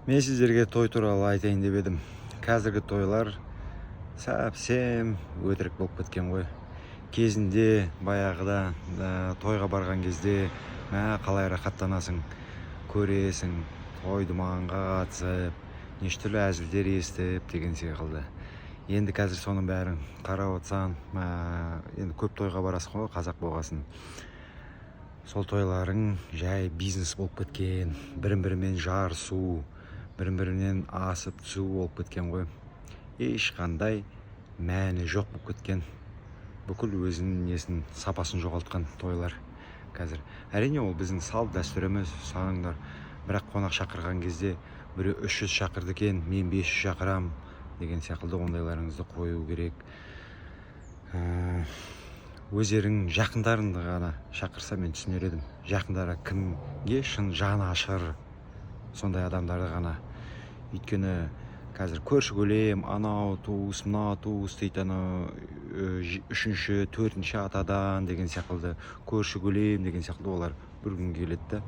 Мен сіздерге той туралы айтайын деп едім. Қазіргі тойлар сәпсем өтірік болып кеткен ғой. Кезінде баяғыда тойға барған кезде қалай рахаттанасың, көресің, той думанға қатысып, неше түрлі әзілдер естіп деген секілді. Енді қазір соның бәрін қарап отырсаң, енді көп тойға барасың ғой, қазақ болғасын. Сол тойларың жай бизнес болып кеткен, бірін-бірімен жарысу, бірін-бірінен асып түсу болып кеткен ғой. Ешқандай мәні жоқ болып кеткен. Бүкіл өзінің несін, сапасын жоғалтқан тойлар қазір. Әрине ол біздің салт дәстүріміз, санаңдар. Бірақ қонақ шақырған кезде біреу 300 шақырды екен, мен 500 шақырам деген секілді ондайларыңызды қою керек. Өздерің жақындарыңды ғана шақырса мен түсінер едім. Жақындары кімге шын жаны ашыр, сондай адамдарды ғана. Өйткені қазір көрші көлем, анау туыс, мынау туыс дейді, үшінші, төртінші атадан деген секілді, көрші көлем деген секілді олар бір күн келеді.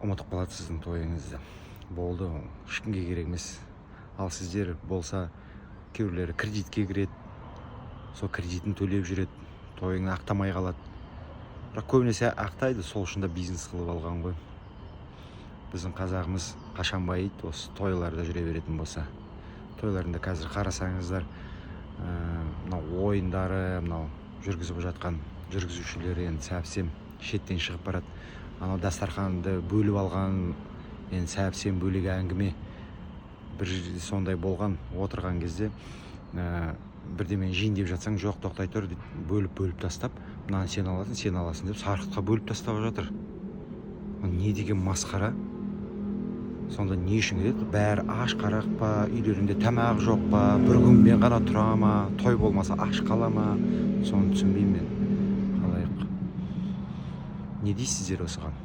Ұмытып қалады сіздің тойыңызды. Болды, ешкімге керек емес. Ал сіздер болса, кейбіреулері кредитке кіреді, сол кредитін төлеп жүреді, тойыңды ақтамай қалады. Бірақ көбінесе ақтайды, сол үшін бизнес қылып алған ғой. Біздің қазағымыз қашан байиды, осы тойларда жүре беретін болса. Тойларында қазір қарасаңыздар, мынау ойындары, мынау жүргізіп жатқан жүргізушілер енді сәпсем шеттен шығып барады. Анау дастарханды бөліп алған, енді сәпсем бөлек әңгіме. Бір сондай болған, отырған кезде бірдемен жейін деп жатсаң, жоқ, тоқтай тұр, бөліп тастап, мынаны сен аласың деп сарқытқа бөліп тастап жатыр. Не деген масқара? Сонда не үшін келеді? Бәрі аш қарақ па, үйлерінде тамақ жоқ па, бір күнмен ғана тұра ма, той болмаса аш қала ма? Соны түсінбеймін мен. Қалайық. Не дейсіздер осыған?